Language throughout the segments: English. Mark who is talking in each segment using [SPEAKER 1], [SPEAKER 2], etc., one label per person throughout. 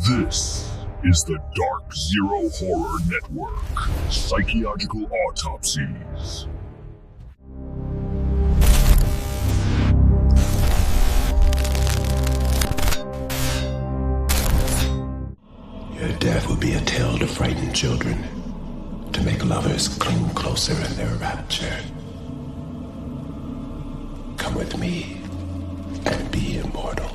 [SPEAKER 1] This is the Dark Zero Horror Network. Psychological Autopsies.
[SPEAKER 2] Your death will be a tale to frighten children, to make lovers cling closer in their rapture. Come with me and be immortal.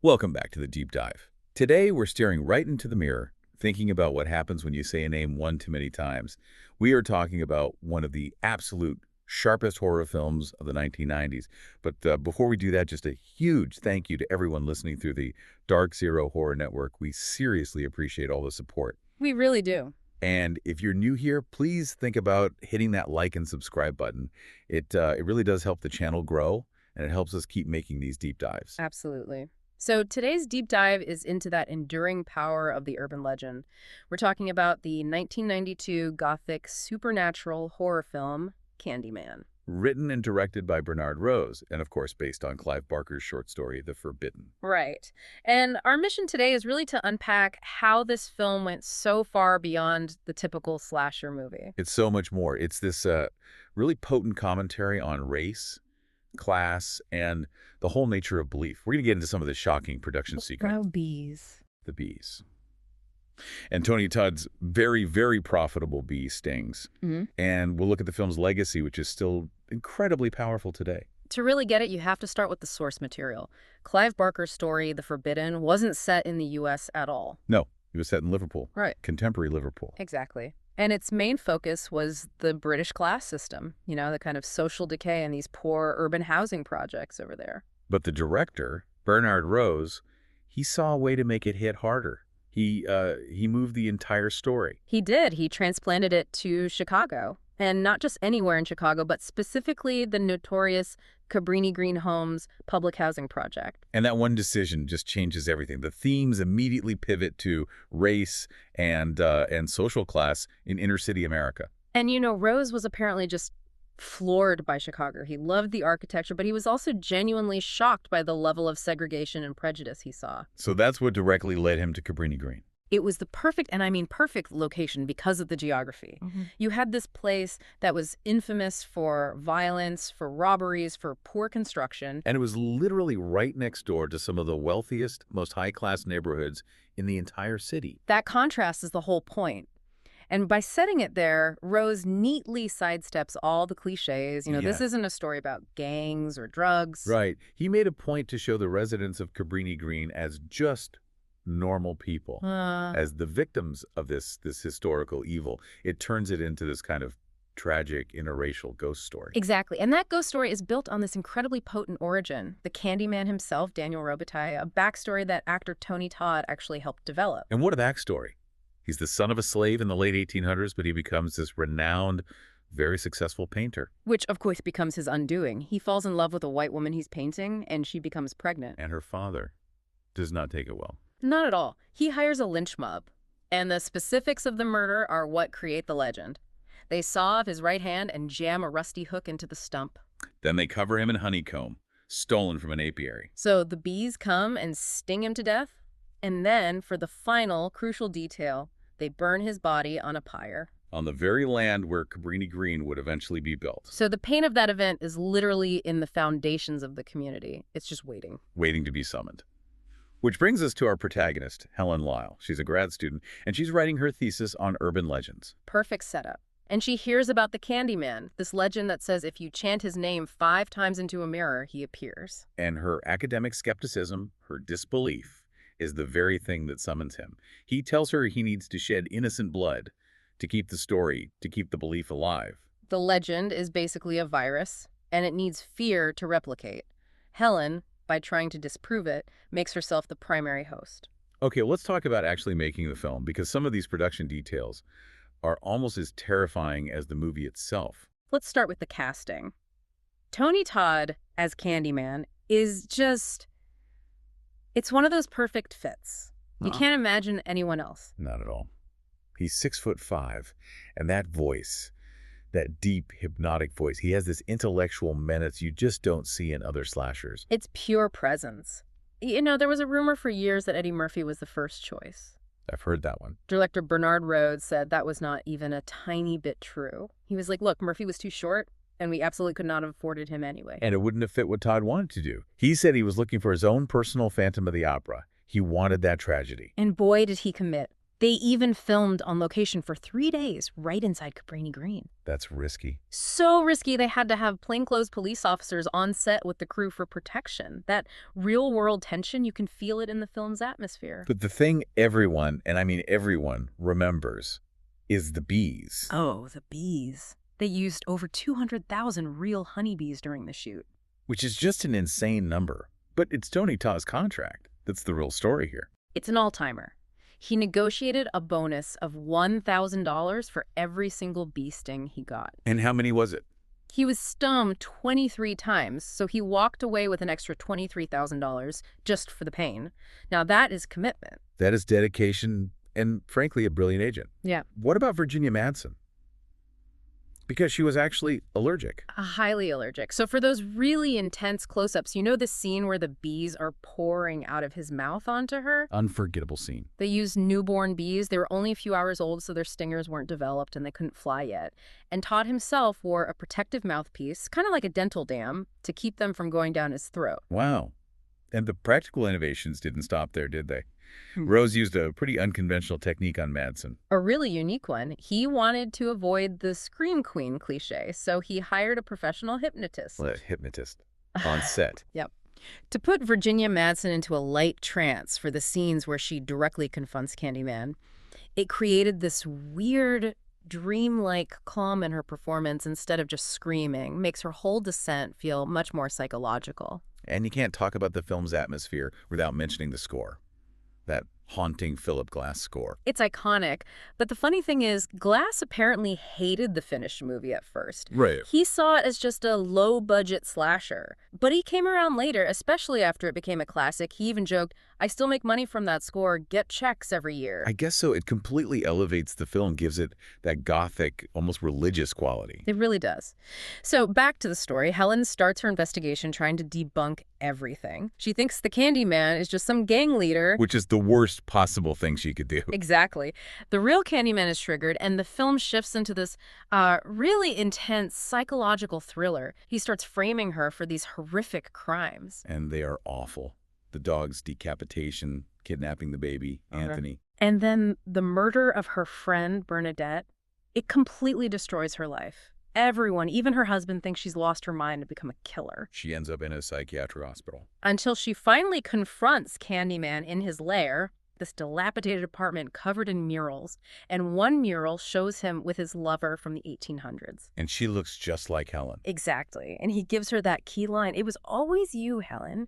[SPEAKER 3] Welcome back to the Deep Dive. Today, we're staring right into the mirror, thinking about what happens when you say a name one too many times. We are talking about one of the absolute sharpest horror films of the 1990s. But before we do that, just a huge thank you to everyone listening through the Dark Zero Horror Network. We seriously appreciate all the support.
[SPEAKER 4] We really do.
[SPEAKER 3] And if you're new here, please think about hitting that like and subscribe button. It really does help the channel grow, and it helps us keep making these deep dives.
[SPEAKER 4] Absolutely. So today's deep dive is into that enduring power of the urban legend. We're talking about the 1992 gothic supernatural horror film, Candyman.
[SPEAKER 3] Written and directed by Bernard Rose, and of course based on Clive Barker's short story, The Forbidden.
[SPEAKER 4] Right. And our mission today is really to unpack how this film went so far beyond the typical slasher movie.
[SPEAKER 3] It's so much more. It's this really potent commentary on race, class, and the whole nature of belief. We're going to get into some of the shocking production secrets.
[SPEAKER 4] Oh, bees.
[SPEAKER 3] The bees. And Tony Todd's very, very profitable bee stings.
[SPEAKER 4] Mm-hmm.
[SPEAKER 3] And we'll look at the film's legacy, which is still incredibly powerful today.
[SPEAKER 4] To really get it, you have to start with the source material. Clive Barker's story, The Forbidden, wasn't set in the U.S. at all.
[SPEAKER 3] No, it was set in Liverpool.
[SPEAKER 4] Right.
[SPEAKER 3] Contemporary Liverpool.
[SPEAKER 4] Exactly. And its main focus was the British class system, you know, the kind of social decay and these poor urban housing projects over there.
[SPEAKER 3] But the director, Bernard Rose, he saw a way to make it hit harder. He moved the entire story.
[SPEAKER 4] He did. He transplanted it to Chicago. And not just anywhere in Chicago, but specifically the notorious Cabrini-Green homes public housing project.
[SPEAKER 3] And that one decision just changes everything. The themes immediately pivot to race and social class in inner city America.
[SPEAKER 4] And, you know, Rose was apparently just floored by Chicago. He loved the architecture, but he was also genuinely shocked by the level of segregation and prejudice he saw.
[SPEAKER 3] So that's what directly led him to Cabrini-Green.
[SPEAKER 4] It was the perfect, and I mean perfect, location because of the geography.
[SPEAKER 3] Mm-hmm.
[SPEAKER 4] You had this place that was infamous for violence, for robberies, for poor construction.
[SPEAKER 3] And it was literally right next door to some of the wealthiest, most high-class neighborhoods in the entire city.
[SPEAKER 4] That contrast is the whole point. And by setting it there, Rose neatly sidesteps all the cliches. You know, This isn't a story about gangs or drugs.
[SPEAKER 3] Right. He made a point to show the residents of Cabrini-Green as just normal people, as the victims of this historical evil. It turns it into this kind of tragic interracial ghost story.
[SPEAKER 4] Exactly. And that ghost story is built on this incredibly potent origin. The Candyman himself, Daniel Robitaille, a backstory that actor Tony Todd actually helped develop.
[SPEAKER 3] And what a backstory. He's the son of a slave in the late 1800s, but he becomes this renowned, very successful painter.
[SPEAKER 4] Which, of course, becomes his undoing. He falls in love with a white woman he's painting, and she becomes pregnant.
[SPEAKER 3] And her father does not take it well.
[SPEAKER 4] Not at all. He hires a lynch mob, and the specifics of the murder are what create the legend. They saw off his right hand and jam a rusty hook into the stump.
[SPEAKER 3] Then they cover him in honeycomb, stolen from an apiary.
[SPEAKER 4] So the bees come and sting him to death, and then, for the final crucial detail, they burn his body on a pyre.
[SPEAKER 3] On the very land where Cabrini-Green would eventually be built.
[SPEAKER 4] So the pain of that event is literally in the foundations of the community. It's just waiting.
[SPEAKER 3] Waiting to be summoned. Which brings us to our protagonist, Helen Lyle. She's a grad student, and she's writing her thesis on urban legends.
[SPEAKER 4] Perfect setup. And she hears about the Candyman, this legend that says if you chant his name 5 times into a mirror, he appears.
[SPEAKER 3] And her academic skepticism, her disbelief, is the very thing that summons him. He tells her he needs to shed innocent blood to keep the story, to keep the belief alive.
[SPEAKER 4] The legend is basically a virus, and it needs fear to replicate. Helen, by trying to disprove it, makes herself the primary host.
[SPEAKER 3] Okay, well, let's talk about actually making the film, because some of these production details are almost as terrifying as the movie itself.
[SPEAKER 4] Let's start with the casting. Tony Todd as Candyman is just... It's one of those perfect fits. You can't imagine anyone else.
[SPEAKER 3] Not at all. He's 6'5", and that voice, that deep, hypnotic voice, he has this intellectual menace you just don't see in other slashers.
[SPEAKER 4] It's pure presence. You know, there was a rumor for years that Eddie Murphy was the first choice.
[SPEAKER 3] I've heard that one.
[SPEAKER 4] Director Bernard Rhodes said that was not even a tiny bit true. He was like, look, Murphy was too short, and we absolutely could not have afforded him anyway.
[SPEAKER 3] And it wouldn't have fit what Todd wanted to do. He said he was looking for his own personal Phantom of the Opera. He wanted that tragedy.
[SPEAKER 4] And boy, did he commit. They even filmed on location for 3 days right inside Cabrini-Green.
[SPEAKER 3] That's risky.
[SPEAKER 4] So risky they had to have plainclothes police officers on set with the crew for protection. That real-world tension, you can feel it in the film's atmosphere.
[SPEAKER 3] But the thing everyone, and I mean everyone, remembers is the bees.
[SPEAKER 4] Oh, the bees. They used over 200,000 real honeybees during the shoot.
[SPEAKER 3] Which is just an insane number. But it's Tony Taw's contract. That's the real story here.
[SPEAKER 4] It's an all-timer. He negotiated a bonus of $1,000 for every single bee sting he got.
[SPEAKER 3] And how many was it?
[SPEAKER 4] He was stung 23 times, so he walked away with an extra $23,000 just for the pain. Now that is commitment.
[SPEAKER 3] That is dedication and, frankly, a brilliant agent.
[SPEAKER 4] Yeah.
[SPEAKER 3] What about Virginia Madsen? Because she was actually allergic.
[SPEAKER 4] Highly allergic. So for those really intense close-ups, you know the scene where the bees are pouring out of his mouth onto her?
[SPEAKER 3] Unforgettable scene.
[SPEAKER 4] They used newborn bees. They were only a few hours old, so their stingers weren't developed and they couldn't fly yet. And Todd himself wore a protective mouthpiece, kind of like a dental dam, to keep them from going down his throat.
[SPEAKER 3] Wow. And the practical innovations didn't stop there, did they? Rose used a pretty unconventional technique on Madsen.
[SPEAKER 4] A really unique one. He wanted to avoid the scream queen cliche, so he hired a professional hypnotist.
[SPEAKER 3] Well, a hypnotist on set.
[SPEAKER 4] Yep. To put Virginia Madsen into a light trance for the scenes where she directly confronts Candyman, it created this weird, dreamlike calm in her performance instead of just screaming. Makes her whole descent feel much more psychological.
[SPEAKER 3] And you can't talk about the film's atmosphere without mentioning the score. That haunting Philip Glass score.
[SPEAKER 4] It's iconic, but the funny thing is, Glass apparently hated the finished movie at first.
[SPEAKER 3] Right.
[SPEAKER 4] He saw it as just a low-budget slasher, but he came around later, especially after it became a classic. He even joked, I still make money from that score, get checks every year.
[SPEAKER 3] I guess so. It completely elevates the film, gives it that gothic, almost religious quality.
[SPEAKER 4] It really does. So back to the story, Helen starts her investigation trying to debunk everything. She thinks the Candyman is just some gang leader.
[SPEAKER 3] Which is the worst possible thing she could do.
[SPEAKER 4] Exactly. The real Candyman is triggered, and the film shifts into this really intense psychological thriller. He starts framing her for these horrific crimes.
[SPEAKER 3] And they are awful. The dog's decapitation, kidnapping the baby, Anthony.
[SPEAKER 4] And then the murder of her friend, Bernadette, it completely destroys her life. Everyone, even her husband, thinks she's lost her mind and become a killer.
[SPEAKER 3] She ends up in a psychiatric hospital.
[SPEAKER 4] Until she finally confronts Candyman in his lair, this dilapidated apartment covered in murals, and one mural shows him with his lover from the 1800s.
[SPEAKER 3] And she looks just like Helen.
[SPEAKER 4] Exactly. And he gives her that key line, "It was always you, Helen."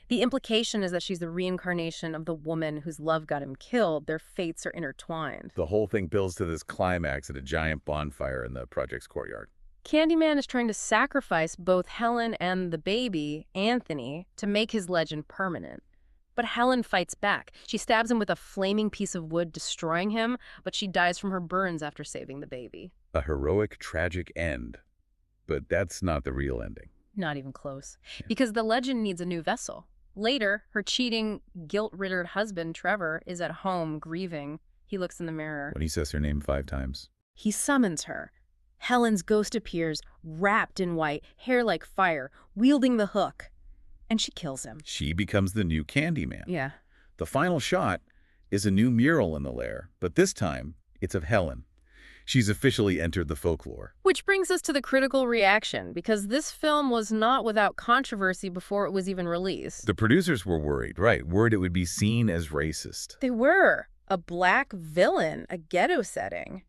[SPEAKER 4] The implication is that she's the reincarnation of the woman whose love got him killed. Their fates are intertwined.
[SPEAKER 3] The whole thing builds to this climax at a giant bonfire in the project's courtyard.
[SPEAKER 4] Candyman is trying to sacrifice both Helen and the baby, Anthony, to make his legend permanent. But Helen fights back. She stabs him with a flaming piece of wood, destroying him, but she dies from her burns after saving the baby.
[SPEAKER 3] A heroic, tragic end. But that's not the real ending.
[SPEAKER 4] Not even close. Because the legend needs a new vessel. Later, her cheating, guilt-ridden husband, Trevor, is at home grieving. He looks in the mirror.
[SPEAKER 3] When he says her name 5 times.
[SPEAKER 4] He summons her. Helen's ghost appears, wrapped in white, hair like fire, wielding the hook. And she kills him.
[SPEAKER 3] She becomes the new Candyman.
[SPEAKER 4] Yeah.
[SPEAKER 3] The final shot is a new mural in the lair, but this time it's of Helen. She's officially entered the folklore.
[SPEAKER 4] Which brings us to the critical reaction, because this film was not without controversy before it was even released.
[SPEAKER 3] The producers were worried, right? Worried it would be seen as racist.
[SPEAKER 4] They were. A black villain, a ghetto setting.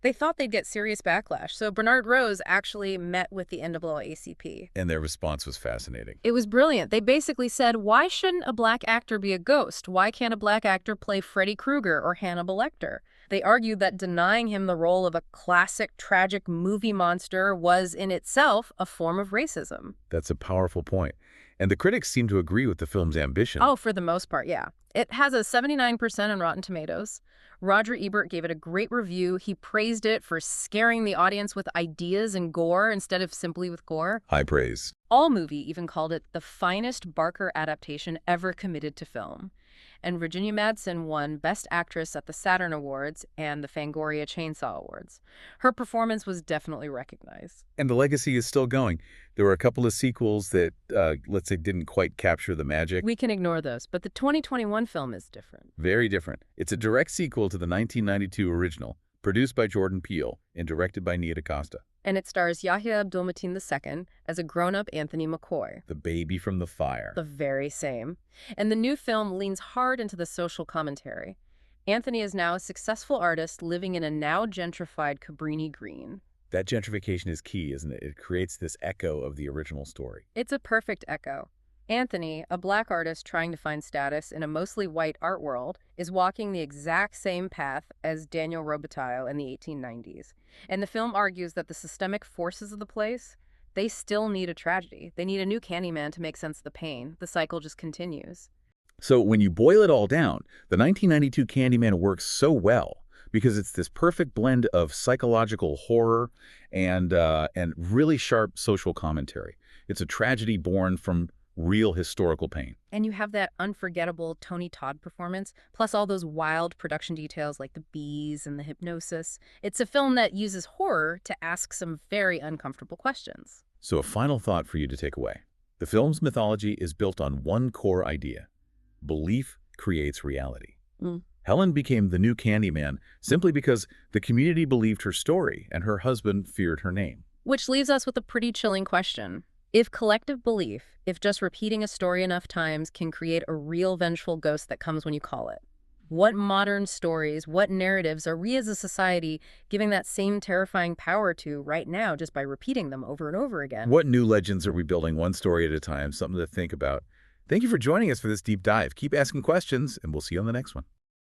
[SPEAKER 4] They thought they'd get serious backlash, so Bernard Rose actually met with the NAACP.
[SPEAKER 3] And their response was fascinating.
[SPEAKER 4] It was brilliant. They basically said, why shouldn't a black actor be a ghost? Why can't a black actor play Freddy Krueger or Hannibal Lecter? They argued that denying him the role of a classic, tragic movie monster was in itself a form of racism.
[SPEAKER 3] That's a powerful point. And the critics seem to agree with the film's ambition.
[SPEAKER 4] Oh, for the most part, yeah. It has a 79% on Rotten Tomatoes. Roger Ebert gave it a great review. He praised it for scaring the audience with ideas and gore instead of simply with gore.
[SPEAKER 3] High praise.
[SPEAKER 4] AllMovie even called it the finest Barker adaptation ever committed to film. And Virginia Madsen won Best Actress at the Saturn Awards and the Fangoria Chainsaw Awards. Her performance was definitely recognized.
[SPEAKER 3] And the legacy is still going. There were a couple of sequels that, let's say, didn't quite capture the magic.
[SPEAKER 4] We can ignore those, but the 2021 film is different.
[SPEAKER 3] Very different. It's a direct sequel to the 1992 original, produced by Jordan Peele and directed by Nia DaCosta.
[SPEAKER 4] And it stars Yahya Abdul-Mateen II as a grown-up Anthony McCoy.
[SPEAKER 3] The baby from the fire.
[SPEAKER 4] The very same. And the new film leans hard into the social commentary. Anthony is now a successful artist living in a now gentrified Cabrini-Green.
[SPEAKER 3] That gentrification is key, isn't it? It creates this echo of the original story.
[SPEAKER 4] It's a perfect echo. Anthony, a black artist trying to find status in a mostly white art world, is walking the exact same path as Daniel Robitaille in the 1890s. And the film argues that the systemic forces of the place, they still need a tragedy. They need a new Candyman to make sense of the pain. The cycle just continues.
[SPEAKER 3] So when you boil it all down, the 1992 Candyman works so well because it's this perfect blend of psychological horror and really sharp social commentary. It's a tragedy born from real historical pain.
[SPEAKER 4] And you have that unforgettable Tony Todd performance, plus all those wild production details like the bees and the hypnosis. It's a film that uses horror to ask some very uncomfortable questions.
[SPEAKER 3] So a final thought for you to take away. The film's mythology is built on one core idea. Belief creates reality. Helen became the new Candyman simply because the community believed her story and her husband feared her name.
[SPEAKER 4] Which leaves us with a pretty chilling question. If collective belief, if just repeating a story enough times can create a real vengeful ghost that comes when you call it, what modern stories, what narratives are we as a society giving that same terrifying power to right now just by repeating them over and over again?
[SPEAKER 3] What new legends are we building one story at a time? Something to think about. Thank you for joining us for this deep dive. Keep asking questions, and we'll see you on the next one.